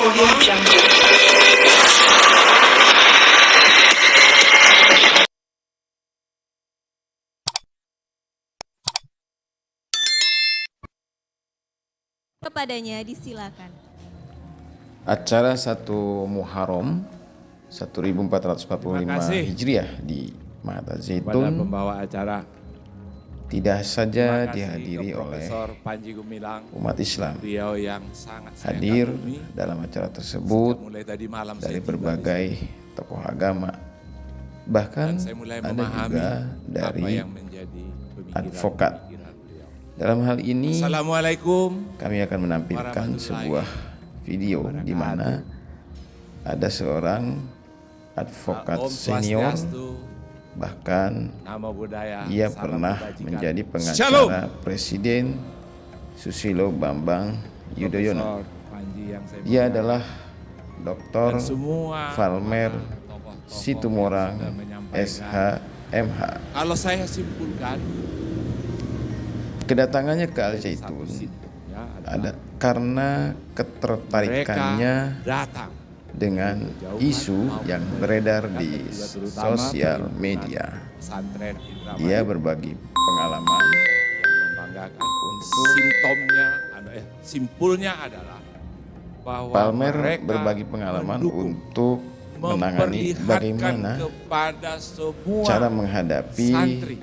Audio Jungle. Kepadanya disilakan. Acara 1 Muharram 1445 Hijriah di Mata Pada Zaitun pembawa acara, tidak saja terima kasih dihadiri ke oleh Profesor Panji Gumilang, umat Islam. beliau yang sangat saya Hadir kagumi. dalam acara tersebut Sejak mulai tadi malam dari saya tiba berbagai di sini. tokoh agama. Bahkan Dan saya mulai ada memahami juga apa dari yang menjadi advokat. pemikiran beliau. Dalam hal ini Assalamualaikum. kami akan menampilkan sebuah video di mana ada seorang advokat Om senior, Swastiastu, bahkan nama budaya, ia salam pernah kebajikan. menjadi pengacara Shalom. Presiden Susilo Bambang Yudhoyono. Profesor Panji yang saya Dia muliakan. adalah Dr. Dan semua Valmer tokoh-tokoh Situmorang yang sudah menyampaikan. SH.MH. Kalau saya simpulkan, Kedatangannya ke Al satu Zaitun simpulnya ada karena ketertarikannya mereka datang dengan isu yang beredar di sosial media. pesantren Indramayu Dia berbagi pengalaman yang membanggakan. Simpulnya adalah bahwa Palmer mereka berbagi pengalaman mendukung, untuk menangani memperlihatkan bagaimana kepada semua cara menghadapi santri,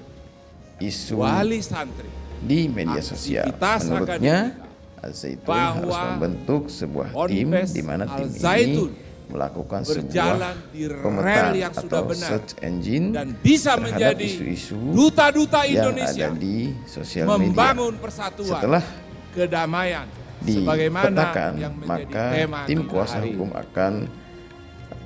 isu wali santri, di media sosial. aktivitas Menurutnya, akademika, Al Zaitun bahwa harus membentuk sebuah tim Ponpes di mana tim Al ini Zaitun melakukan sebuah berjalan di rel pemetaan yang sudah atau benar search engine dan bisa terhadap menjadi isu-isu duta-duta yang Indonesia ada di sosial media. membangun persatuan, Setelah kedamaian, sebagaimana dipetakan, yang menjadi maka tema tim kita kuasa hari hukum ini. akan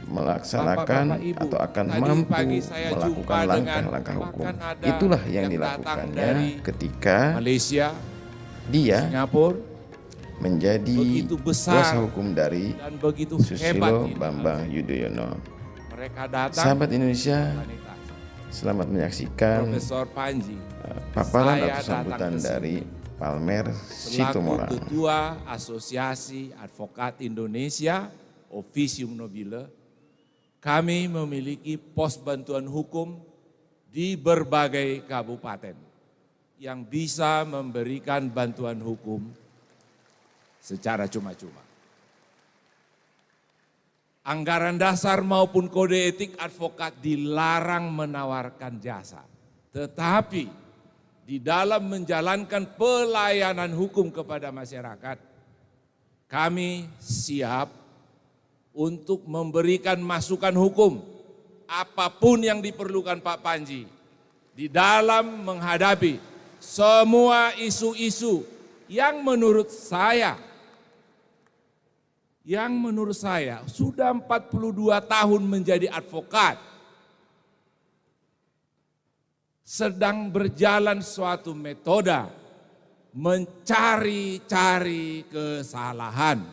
melaksanakan Bapak, Ibu, atau akan tadi mampu pagi saya jumpa melakukan dengan langkah-langkah hukum. bahkan ada Itulah yang yang datang dilakukannya dari ketika Malaysia, dia Singapura, menjadi begitu besar kuasa hukum dari dan begitu hebat Susilo ini. Bambang Yudhoyono. Mereka datang, Sahabat Indonesia, humanitas. selamat menyaksikan Profesor Panji, paparan saya atau datang sambutan ke sini dari Palmer selaku Situmorang. Ketua Asosiasi Advokat Indonesia, Officium Nobile, kami memiliki pos bantuan hukum di berbagai kabupaten yang bisa memberikan bantuan hukum secara cuma-cuma. Anggaran dasar maupun kode etik advokat dilarang menawarkan jasa. Tetapi di dalam menjalankan pelayanan hukum kepada masyarakat, kami siap untuk memberikan masukan hukum apapun yang diperlukan Pak Panji di dalam menghadapi semua isu-isu yang menurut saya sudah 42 tahun menjadi advokat, sedang berjalan suatu metode mencari-cari kesalahan.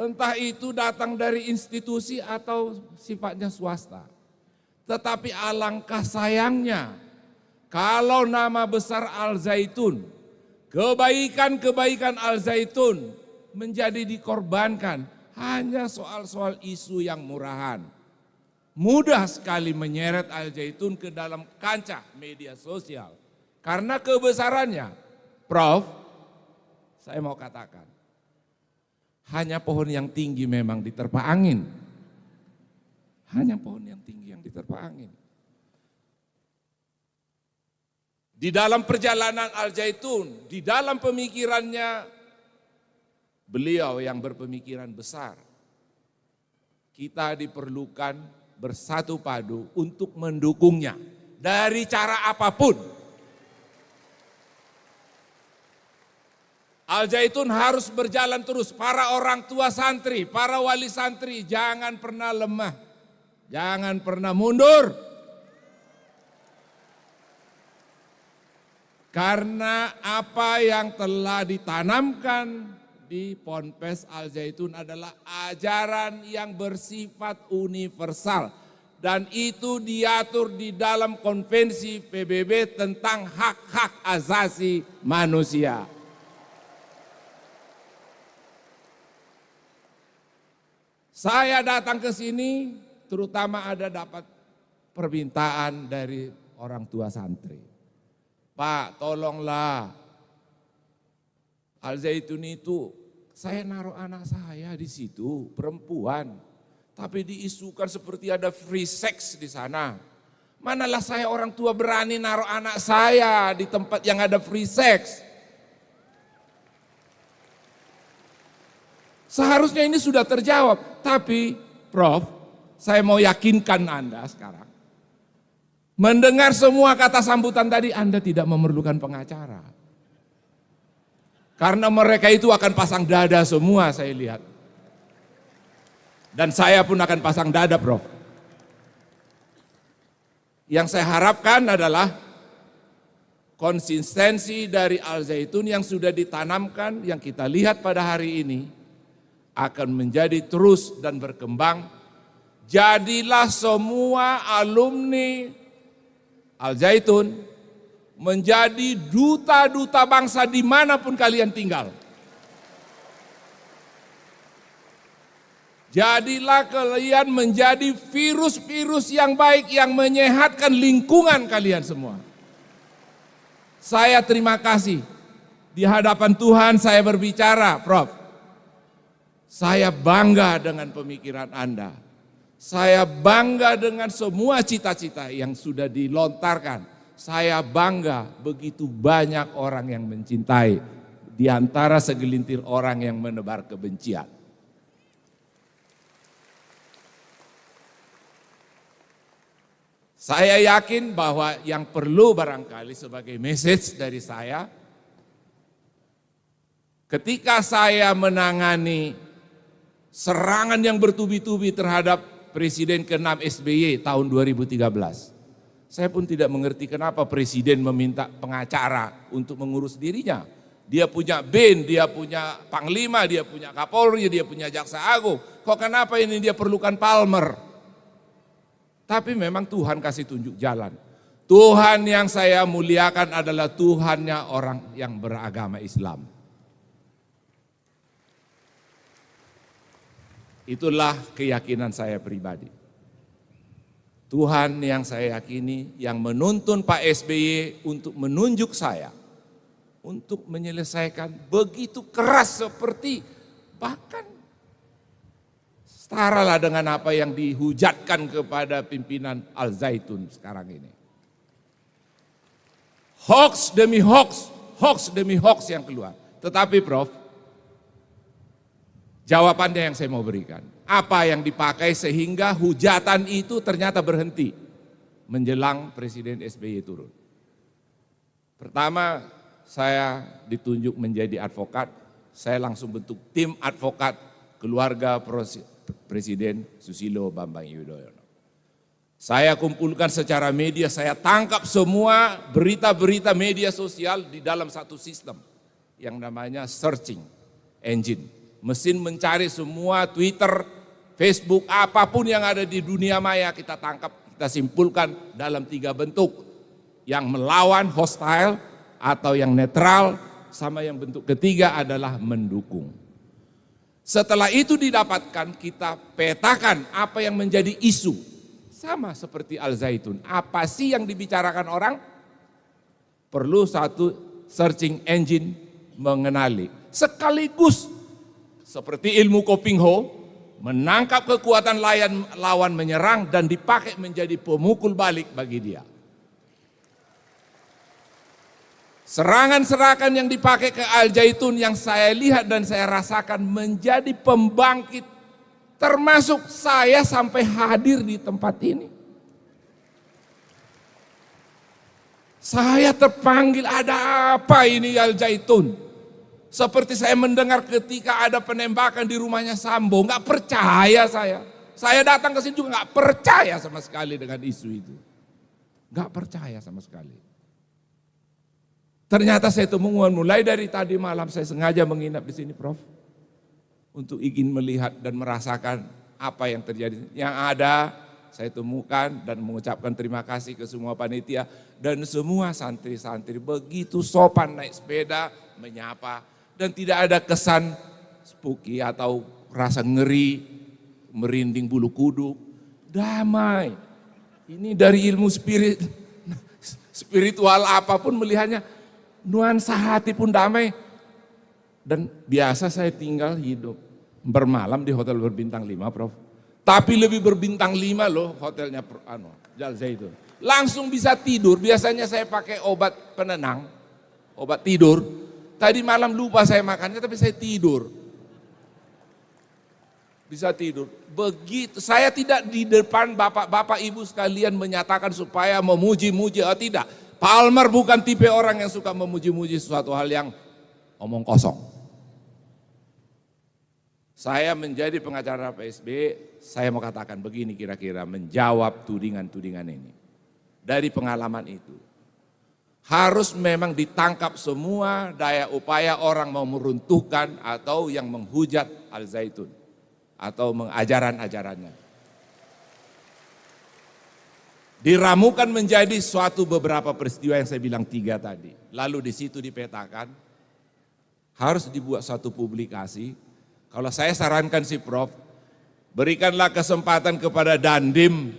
Entah itu datang dari institusi atau sifatnya swasta. Tetapi alangkah sayangnya kalau nama besar Al Zaitun, kebaikan-kebaikan Al Zaitun menjadi dikorbankan hanya soal-soal isu yang murahan. Mudah sekali menyeret Al Zaitun ke dalam kancah media sosial. Karena kebesarannya, Prof, saya mau katakan, hanya pohon yang tinggi memang diterpa angin. Hanya pohon yang tinggi yang diterpa angin. Di dalam perjalanan Al Zaitun, di dalam pemikirannya, beliau yang berpemikiran besar. Kita diperlukan bersatu padu untuk mendukungnya dari cara apapun. Al Zaitun harus berjalan terus. Para orang tua santri, para wali santri, jangan pernah lemah, jangan pernah mundur. Karena apa yang telah ditanamkan di Ponpes Al Zaitun adalah ajaran yang bersifat universal. Dan itu diatur di dalam konvensi PBB tentang hak-hak asasi manusia. Saya datang ke sini terutama ada dapat permintaan dari orang tua santri. Pak, tolonglah Al Zaitun itu, saya naruh anak saya di situ, perempuan. Tapi diisukan seperti ada free sex di sana. Manalah saya orang tua berani naruh anak saya di tempat yang ada free sex. Seharusnya ini sudah terjawab. Tapi Prof, saya mau yakinkan Anda sekarang. Mendengar semua kata sambutan tadi, Anda tidak memerlukan pengacara. Karena mereka itu akan pasang dada semua saya lihat. Dan saya pun akan pasang dada, Prof. Yang saya harapkan adalah konsistensi dari Al Zaitun yang sudah ditanamkan, yang kita lihat pada hari ini, akan menjadi terus dan berkembang. Jadilah semua alumni Al Zaitun menjadi duta-duta bangsa dimanapun kalian tinggal. Jadilah kalian menjadi virus-virus yang baik yang menyehatkan lingkungan kalian semua. Saya terima kasih. Di hadapan Tuhan saya berbicara, Prof. Saya bangga dengan pemikiran Anda. Saya bangga dengan semua cita-cita yang sudah dilontarkan. Saya bangga begitu banyak orang yang mencintai di antara segelintir orang yang menebar kebencian. Saya yakin bahwa yang perlu barangkali sebagai message dari saya, ketika saya menangani serangan yang bertubi-tubi terhadap Presiden ke-6 SBY tahun 2013. Saya pun tidak mengerti kenapa Presiden meminta pengacara untuk mengurus dirinya. Dia punya BIN, dia punya Panglima, dia punya Kapolri, dia punya Jaksa Agung. Kok kenapa ini dia perlukan Palmer? Tapi memang Tuhan kasih tunjuk jalan. Tuhan yang saya muliakan adalah Tuhannya orang yang beragama Islam. Itulah keyakinan saya pribadi. Tuhan yang saya yakini yang menuntun Pak SBY untuk menunjuk saya untuk menyelesaikan begitu keras seperti bahkan setaralah dengan apa yang dihujatkan kepada pimpinan Al Zaitun sekarang ini. Hoax demi hoax, hoax demi hoax yang keluar. Tetapi Prof, jawabannya yang saya mau berikan. Apa yang dipakai sehingga hujatan itu ternyata berhenti menjelang Presiden SBY turun. Pertama, saya ditunjuk menjadi advokat. Saya langsung bentuk tim advokat keluarga Presiden Susilo Bambang Yudhoyono. Saya kumpulkan secara media, saya tangkap semua berita-berita media sosial di dalam satu sistem yang namanya searching engine. Mesin mencari semua Twitter, Facebook, apapun yang ada di dunia maya kita tangkap, kita simpulkan dalam 3 bentuk. Yang melawan, hostile, atau yang netral, sama yang bentuk ketiga adalah mendukung. Setelah itu didapatkan, kita petakan apa yang menjadi isu. Sama seperti Al Zaitun, apa sih yang dibicarakan orang? Perlu satu searching engine mengenali. Sekaligus seperti ilmu Kopingho, menangkap kekuatan lawan menyerang dan dipakai menjadi pemukul balik bagi dia. Serangan-serangan yang dipakai ke Al Zaitun yang saya lihat dan saya rasakan menjadi pembangkit, termasuk saya sampai hadir di tempat ini. Saya terpanggil, ada apa ini Al Zaitun? Seperti saya mendengar ketika ada penembakan di rumahnya Sambo, nggak percaya saya. Saya datang ke sini juga nggak percaya sama sekali dengan isu itu. Nggak percaya sama sekali. Ternyata saya temukan mulai dari tadi malam saya sengaja menginap di sini, Prof. Untuk ingin melihat dan merasakan apa yang terjadi. Yang ada saya temukan dan mengucapkan terima kasih ke semua panitia dan semua santri-santri begitu sopan naik sepeda menyapa. Dan tidak ada kesan spooky atau rasa ngeri merinding bulu kuduk, damai. Ini dari ilmu spiritual apapun melihatnya, nuansa hati pun damai. Dan biasa saya tinggal hidup, bermalam di hotel berbintang 5, Prof. Tapi lebih berbintang 5 loh hotelnya Al Zaitun. Langsung bisa tidur, biasanya saya pakai obat penenang, obat tidur. Tadi malam lupa saya makannya tapi saya tidur. Bisa tidur. Begitu, saya tidak di depan bapak-bapak ibu sekalian menyatakan supaya memuji-muji, tidak. Palmer bukan tipe orang yang suka memuji-muji sesuatu hal yang omong kosong. Saya menjadi pengacara PSB, saya mau katakan begini kira-kira menjawab tudingan-tudingan ini. Dari pengalaman itu, harus memang ditangkap semua daya upaya orang mau meruntuhkan atau yang menghujat Al Zaitun atau mengajaran-ajarannya. Diramukan menjadi suatu beberapa peristiwa yang saya bilang 3 tadi. Lalu di situ dipetakan, harus dibuat satu publikasi. Kalau saya sarankan si Prof, berikanlah kesempatan kepada Dandim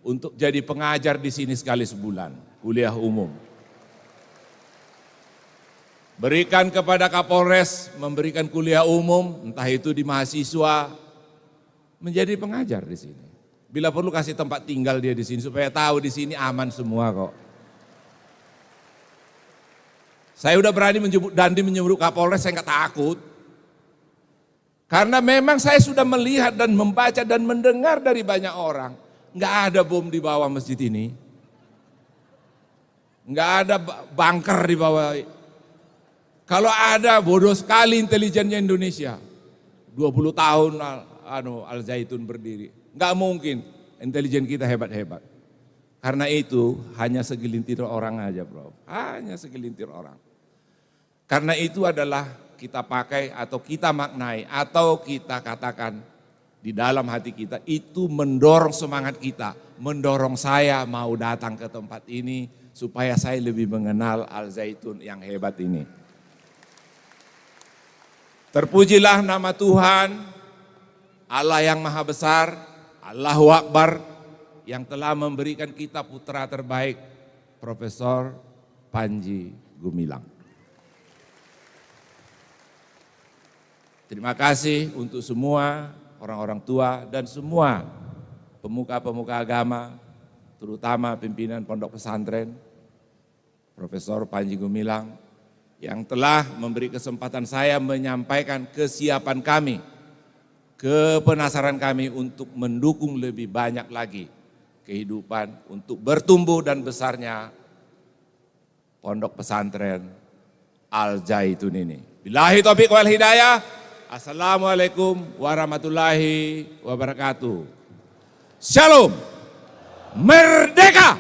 untuk jadi pengajar di sini sekali sebulan, kuliah umum. Berikan kepada Kapolres memberikan kuliah umum, entah itu di mahasiswa, menjadi pengajar di sini. Bila perlu kasih tempat tinggal dia di sini supaya tahu di sini aman semua kok. Saya udah berani menyebut Dandim, menyebut Kapolres, saya nggak takut. Karena memang saya sudah melihat dan membaca dan mendengar dari banyak orang. Nggak ada bom di bawah masjid ini. Nggak ada bunker di bawah. Kalau ada, bodoh sekali intelijennya Indonesia. 20 tahun Al Zaitun berdiri. Nggak mungkin intelijen kita hebat-hebat. Karena itu hanya segelintir orang aja, Bro. Hanya segelintir orang. Karena itu adalah kita pakai atau kita maknai atau kita katakan di dalam hati kita, itu mendorong semangat kita, mendorong saya mau datang ke tempat ini supaya saya lebih mengenal Al Zaitun yang hebat ini. Terpujilah nama Tuhan, Allah yang maha besar, Allahu Akbar, yang telah memberikan kita putra terbaik, Profesor Panji Gumilang. Terima kasih untuk semua orang-orang tua dan semua pemuka-pemuka agama, terutama pimpinan pondok pesantren, Profesor Panji Gumilang, yang telah memberi kesempatan saya menyampaikan kesiapan kami, kepenasaran kami untuk mendukung lebih banyak lagi kehidupan untuk bertumbuh dan besarnya pondok pesantren Al Zaitun ini. Billahi taufiq wal hidayah. Assalamualaikum warahmatullahi wabarakatuh. Shalom. Merdeka!